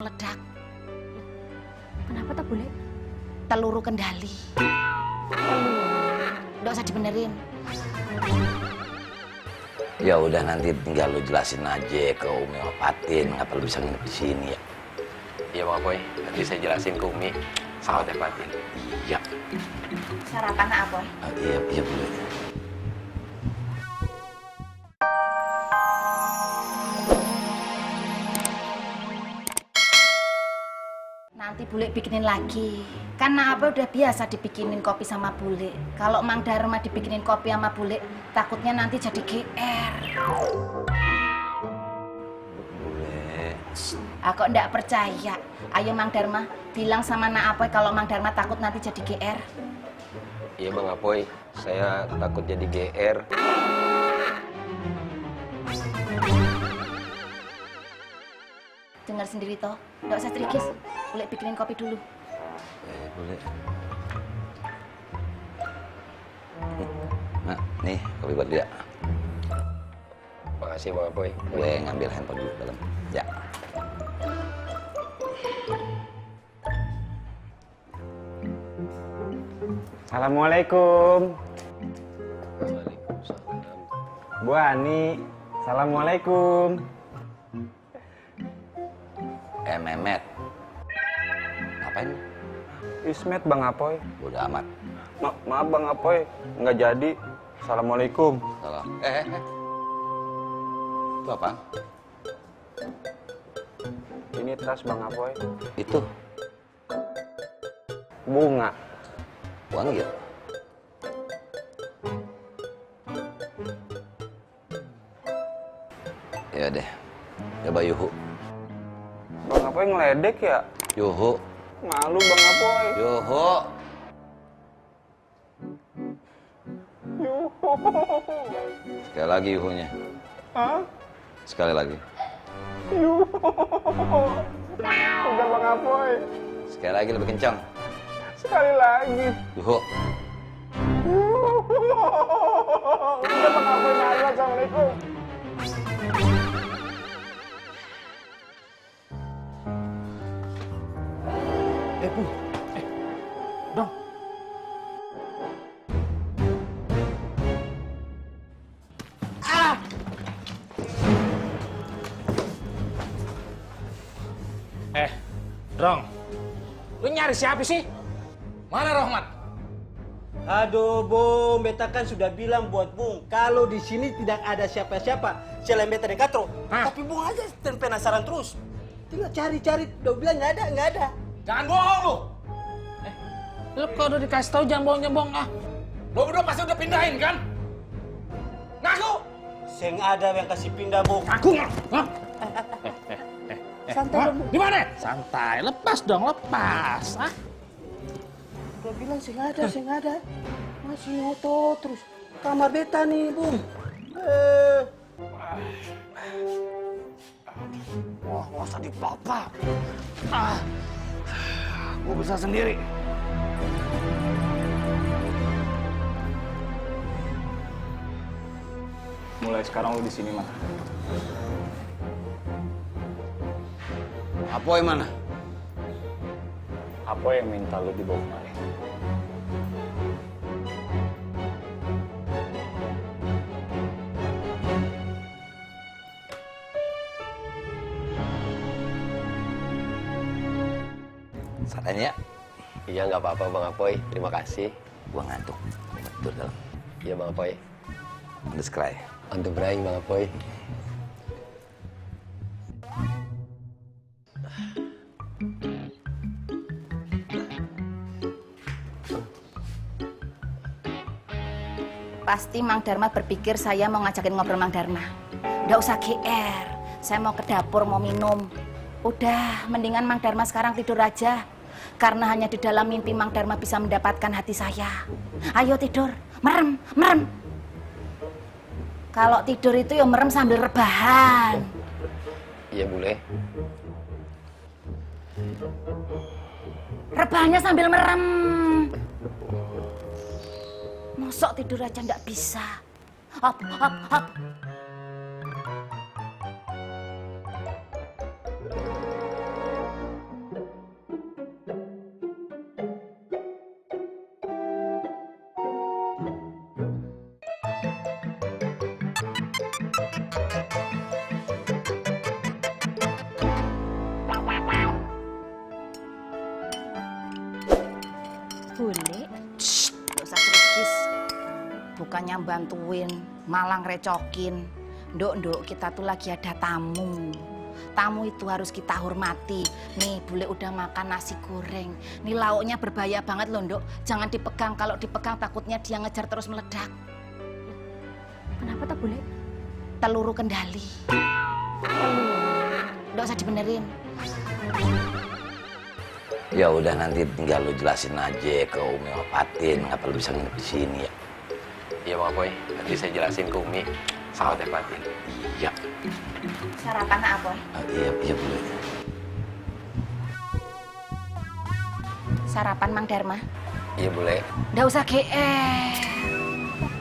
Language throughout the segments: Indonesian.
meledak. Kenapa tak boleh? Teluru kendali. Nggak usah dibenerin. Ya udah nanti tinggal lu jelasin aja ke Umi sama Patin ngapa lu bisa nginep di sini ya. Iya Bang Apoy, nanti saya jelasin ke Umi sama Teh Patin. Iya. Sarapan nak apa? Iya boleh. Nanti Bule bikinin lagi. Karena apa udah biasa dibikinin kopi sama Bule. Kalau Mang Darma dibikinin kopi sama Bule, takutnya nanti jadi GR. Boleh. Aku ndak percaya. Ayo Mang Darma, bilang sama Nak Apoy kalau Mang Darma takut nanti jadi GR. Iya Bang Apoy, saya takut jadi GR. Dengar sendiri toh, nggak usah trikis. Bule bikinin kopi dulu. Boleh. Nah, nih kopi buat dia. Makasih Bang Apoy. Gue ngambil handphone dulu dalam. Ya. Assalamualaikum. Waalaikumsalam. Bu Ani. Assalamualaikum. Memet. Ngapain? Ismet Bang Apoy. Bodoh amat. Maaf Bang Apoy, nggak jadi. Assalamualaikum. Salah. Itu apa? Ini tas Bang Apoy. Itu Bunga. uang gitu. Ya deh. Coba yuhu. Bang Apoy ngeledek ya? Yuhu. Malu Bang Apoy. Yuhu. Sekali lagi yuhunya. Hah? Sekali lagi. Udah Bang Apoy. Sekali lagi lebih kencang. Sekali lagi. Yuhu. Udah Bang Apoy, malu. Assalamualaikum. Bu. Dong. Dong. Lu nyari siapa sih? Mana Rohmat? Aduh, Bung, beta kan sudah bilang buat Bung, kalau di sini tidak ada siapa-siapa selain beta dan Katro. Tapi Bung aja penasaran terus. Tinggal cari-cari, udah bilang nggak ada. Jangan bohong lu. Lu kalau udah dikasih tahu jangan bohong ah. Lu berdua pasti udah pindahin kan? Ngaku. Seng ada yang kasih pindah, Bung. Ngaku nggak? Hah? Santai dong, Bung. Di mana? Santai, lepas dong, lepas. Ah. Udah bilang seng ada. Masih ngotot terus. Kamar beta nih, Bung. Wah, nggak usah dipapa. Gue bisa sendiri. Mulai sekarang lu di sini, Mas. Apoy mana? Apa yang minta lu dibawa kemari? Santai ya. Iya nggak apa-apa Bang Apoy, terima kasih. Gua ngantuk. Betul dalam. Iya Bang Apoy. On the sky. On the brain Bang Apoy. Pasti Mang Darma berpikir saya mau ngajakin ngobrol Mang Darma. Nggak usah GR, saya mau ke dapur mau minum. Udah, mendingan Mang Darma sekarang tidur aja. Karena hanya di dalam mimpi Mang Darma bisa mendapatkan hati saya. Ayo tidur, merem. Kalau tidur itu ya merem sambil rebahan. Iya Bule. Rebahannya sambil merem. Mosok tidur aja nggak bisa. Hop. bukannya bantuin, malah ngerecokin. Nduk, kita tuh lagi ada tamu. Tamu itu harus kita hormati. Nih, bule udah makan nasi goreng. Nih lauknya berbahaya banget loh, Nduk. Jangan dipegang, kalau dipegang takutnya dia ngejar terus meledak. Kenapa tak boleh? Teluru kendali. Nggak usah dibenerin. Ya udah nanti tinggal lu jelasin aja ke Umi sama Patin ngapa lu bisa nginep di sini ya. Iya Bang Apoy, nanti saya jelasin ke Umi sama Teh Patin. Iya. Sarapan apa? Iya boleh. Sarapan Mang Dharma. Iya boleh. Nggak usah GR.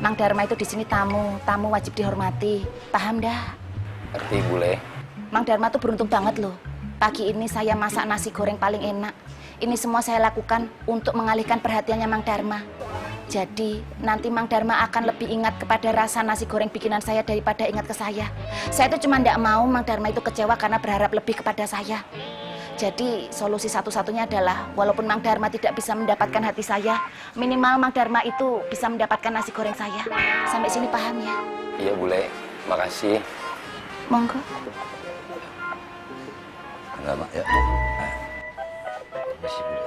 Mang Dharma itu di sini tamu wajib dihormati. Paham dah? Ngerti boleh. Mang Dharma tuh beruntung banget loh. Pagi ini saya masak nasi goreng paling enak. Ini semua saya lakukan untuk mengalihkan perhatiannya Mang Dharma. Jadi nanti Mang Dharma akan lebih ingat kepada rasa nasi goreng bikinan saya daripada ingat ke saya. Saya itu cuma tidak mau Mang Dharma itu kecewa karena berharap lebih kepada saya. Jadi solusi satu-satunya adalah walaupun Mang Dharma tidak bisa mendapatkan hati saya, minimal Mang Dharma itu bisa mendapatkan nasi goreng saya. Sampai sini paham ya? Iya boleh. Makasih. Monggo. Enggak, Mak, ya. Masih boleh.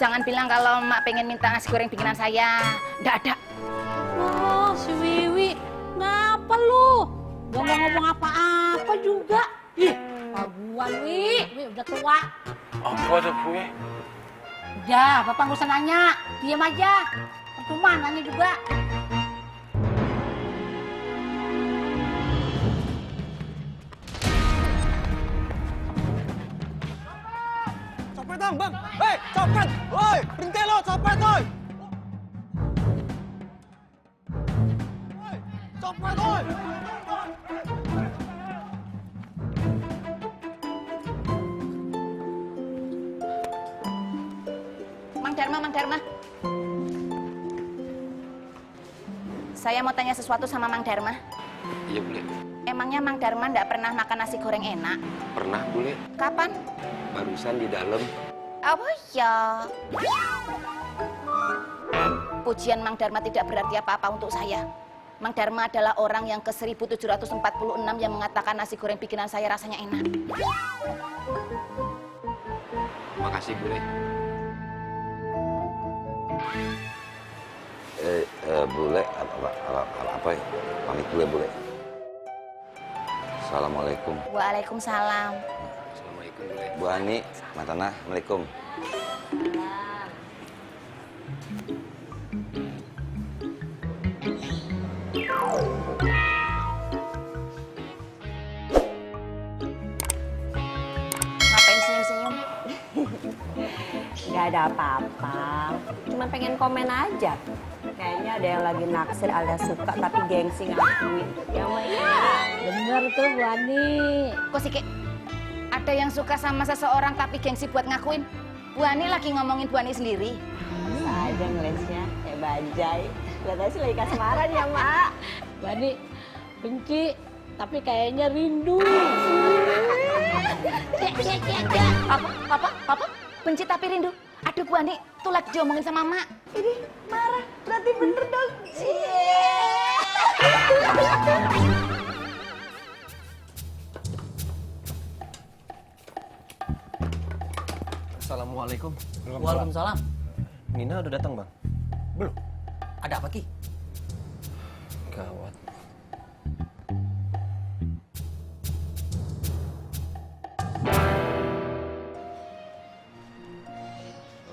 Jangan bilang kalau Mak pengen minta nasi goreng bikinan saya. Nggak ada. Oh, si Wiwi, ngapa lu? Gak mau ngomong apa-apa juga. Ih, kaguan, Wi udah tua. Apa tuh, Wi? Udah, Bapak nggak usah nanya. Diam aja. Percuma nanya juga. Copet dong, Bang. Hei, copet. Woi, berhenti lo, copet, woi. Woi, copet, woi. Mang Dharma. Saya mau tanya sesuatu sama Mang Dharma. Iya boleh. Emangnya Mang Dharma nggak pernah makan nasi goreng enak? Pernah boleh. Kapan? Barusan di dalam. Apa ya? Pujian Mang Dharma tidak berarti apa-apa untuk saya. Mang Dharma adalah orang yang ke-1746 yang mengatakan nasi goreng bikinan saya rasanya enak. Makasih boleh. Boleh apa ya? Pamit boleh. Assalamualaikum. Waalaikumsalam. Assalamualaikum boleh. Bu Ani, Matana, Assalamualaikum. Ngapain senyum-senyum? Gak ada apa-apa, cuma pengen komen aja. Kayaknya ada yang lagi naksir alias suka tapi gengsi ngakuin. Ya mah iya. Bener tuh, Bu Ani. Kok sih, Ki? Ada yang suka sama seseorang tapi gengsi buat ngakuin? Bu Ani lagi ngomongin Bu Ani sendiri. Masa aja ngelesnya, kayak bajai. Lihat sih lagi kasmaran ya, Mak. Bu Ani, benci, tapi kayaknya rindu. Apa? Benci tapi rindu? Aduh Bu Ani, tuh lagi diomongin sama Mak. Ini marah, berarti bener dong. Assalamualaikum. Waalaikumsalam. Nina udah datang bang? Belum. Ada apa Ki? Gawat.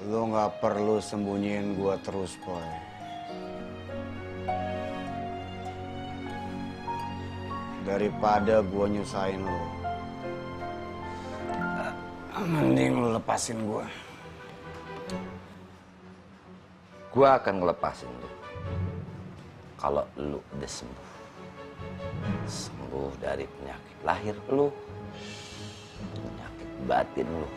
Lo nggak perlu sembunyiin gua terus, Boy. Daripada gua nyusahin lo, mending lo lepasin gua. Gua akan ngelepasin lu kalau lu udah sembuh dari penyakit lahir lu, penyakit batin lu.